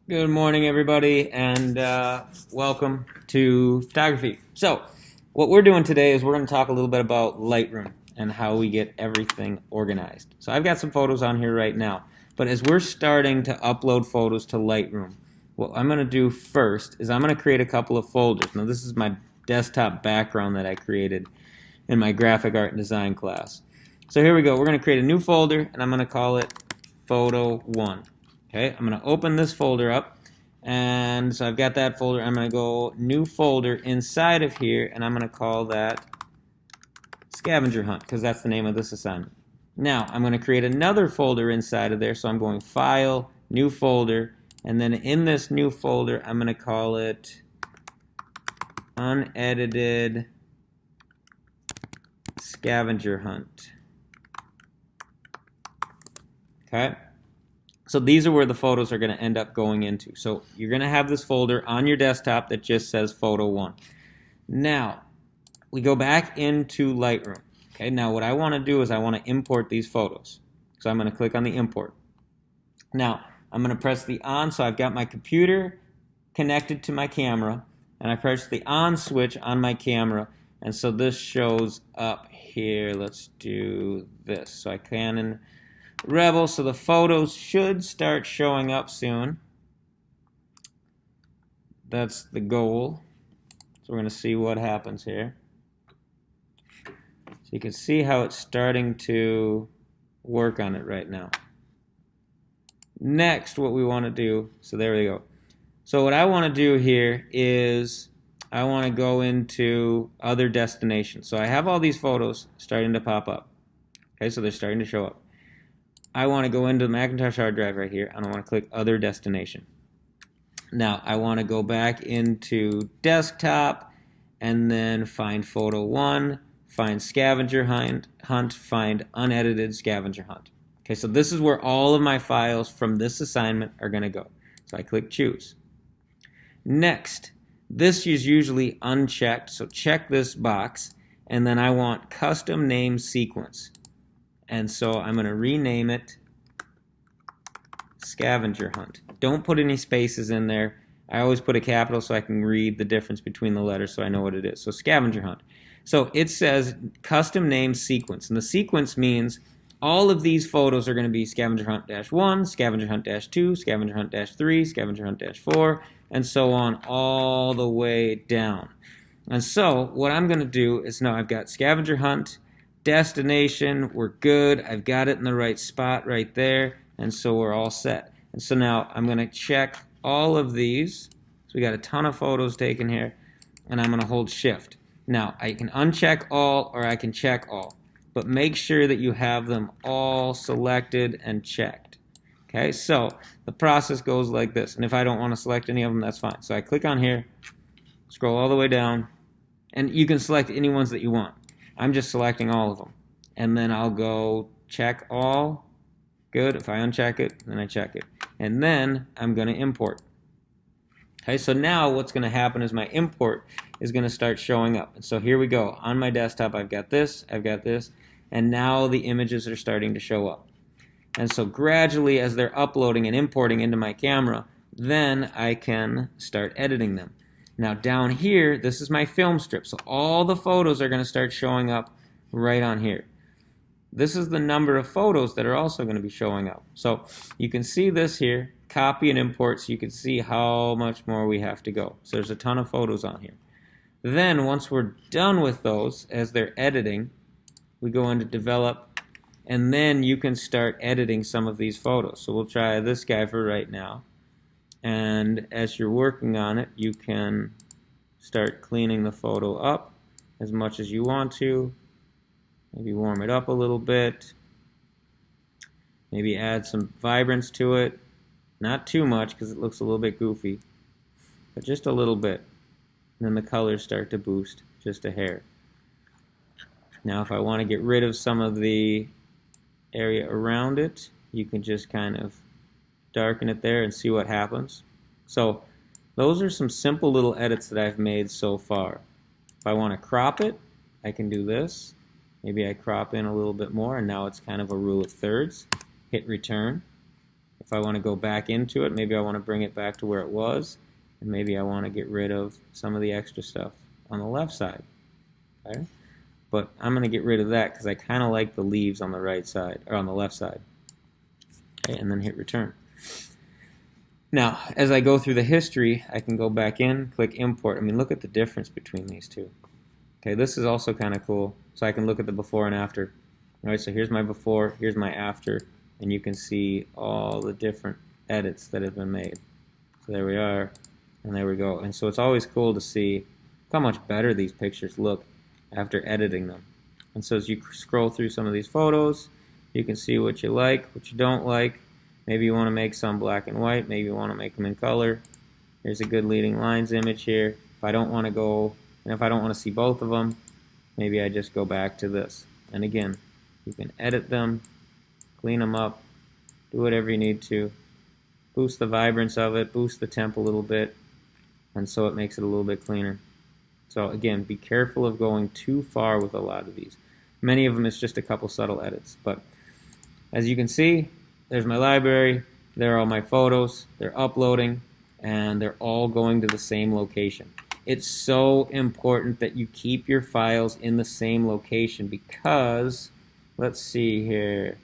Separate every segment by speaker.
Speaker 1: Good morning, everybody, and welcome to photography. So, what we're doing today is we're going to talk a little bit about Lightroom and how we get everything organized. So, I've got some photos on here right now, but as we're starting to upload photos to Lightroom, what I'm going to do first is I'm going to create a couple of folders. Now, this is my desktop background that I created in my graphic art and design class. So, here we go. We're going to create a new folder, and I'm going to call it Photo 1. Okay, I'm going to open this folder up, and so I've got that folder. I'm going to go new folder inside of here, and I'm going to call that scavenger hunt because that's the name of this assignment. Now I'm going to create another folder inside of there, so I'm going file, new folder, and then in this new folder I'm going to call it unedited scavenger hunt. Okay. So these are where the photos are going to end up going into. So you're going to have this folder on your desktop that just says Photo 1. Now, we go back into Lightroom. Okay, now what I want to do is I want to import these photos. So I'm going to click on the import. Now, I'm going to press the on, so I've got my computer connected to my camera, and I press the on switch on my camera, and so this shows up here. Let's do this. So I Canon Rebel, so the photos should start showing up soon. That's the goal. So we're going to see what happens here. So you can see how it's starting to work on it right now. Next, what we want to do, so there we go. So what I want to do here is I want to go into other destinations. So I have all these photos starting to pop up. Okay, so they're starting to show up. I want to go into the Macintosh hard drive right here, and I want to click other destination. Now I want to go back into desktop and then find photo 1, find scavenger hunt, find unedited scavenger hunt. Okay, so this is where all of my files from this assignment are going to go. So I click choose. Next, this is usually unchecked, so check this box, and then I want custom name sequence. And so I'm going to rename it scavenger hunt. Don't put any spaces in there. I always put a capital so I can read the difference between the letters so I know what it is. So scavenger hunt. So it says custom name sequence, and the sequence means all of these photos are going to be scavenger hunt -1, scavenger hunt -2, scavenger hunt -3, scavenger hunt -4, and so on all the way down. And so what I'm going to do is now I've got scavenger hunt, destination, we're good. I've got it in the right spot right there, and so we're all set. And so now I'm going to check all of these. So we got a ton of photos taken here, and I'm going to hold shift. Now I can uncheck all or I can check all, but make sure that you have them all selected and checked. Okay, so the process goes like this, and if I don't want to select any of them, that's fine. So I click on here, scroll all the way down, and you can select any ones that you want. I'm just selecting all of them, and then I'll go check all. Good. If I uncheck it, then I check it, and then I'm going to import. Okay, so now what's going to happen is my import is going to start showing up. And so here we go. On my desktop, I've got this, and now the images are starting to show up. And so gradually, as they're uploading and importing into my camera, then I can start editing them. Now down here, this is my film strip. So all the photos are going to start showing up right on here. This is the number of photos that are also going to be showing up. So you can see this here, copy and import, so you can see how much more we have to go. So there's a ton of photos on here. Then once we're done with those, as they're editing, we go into develop, and then you can start editing some of these photos. So we'll try this guy for right now. And as you're working on it, you can start cleaning the photo up as much as you want to. Maybe warm it up a little bit. Maybe add some vibrance to it. Not too much because it looks a little bit goofy, but just a little bit. And then the colors start to boost just a hair. Now if I want to get rid of some of the area around it, you can just kind of darken it there and see what happens. So those are some simple little edits that I've made so far. If I want to crop it, I can do this. Maybe I crop in a little bit more, and now it's kind of a rule of thirds. Hit return. If If I want to go back into it, maybe I want to bring it back to where it was, and maybe I want to get rid of some of the extra stuff on the left side. Okay? But I'm going to get rid of that because I kind of like the leaves on the right side, or on the left side. Okay, and then hit return. Now, as I go through the history, I can go back in, click import. I mean, look at the difference between these two. Okay, this is also kind of cool. So I can look at the before and after. All right, so here's my before, here's my after, and you can see all the different edits that have been made. So there we are, and there we go. And so it's always cool to see how much better these pictures look after editing them. And so as you scroll through some of these photos, you can see what you like, what you don't like. Maybe you want to make some black and white, maybe you want to make them in color. Here's a good leading lines image here. If I don't want to go, and if I don't want to see both of them, maybe I just go back to this. And again, you can edit them, clean them up, do whatever you need to, boost the vibrance of it, boost the temp a little bit, and so it makes it a little bit cleaner. So again, be careful of going too far with a lot of these. Many of them it's just a couple subtle edits, but as you can see, there's my library, there are all my photos, they're uploading, and they're all going to the same location. It's so important that you keep your files in the same location because, let's see here,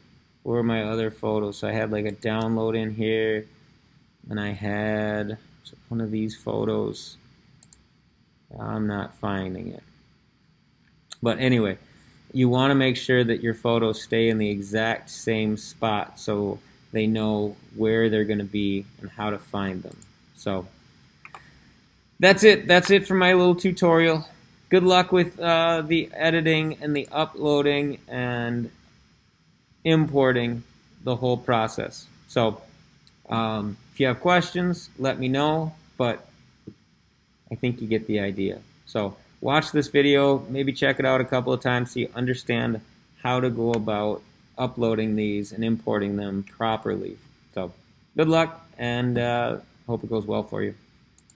Speaker 1: where are my other photos? So I had like a download in here, and I had one of these photos. I'm not finding it. But anyway, you want to make sure that your photos stay in the exact same spot so they know where they're going to be and how to find them. So that's it. That's it for my little tutorial. Good luck with the editing and the uploading and importing the whole process. So if you have questions, let me know, but I think you get the idea. So watch this video, maybe check it out a couple of times so you understand how to go about uploading these and importing them properly. So good luck, and hope it goes well for you.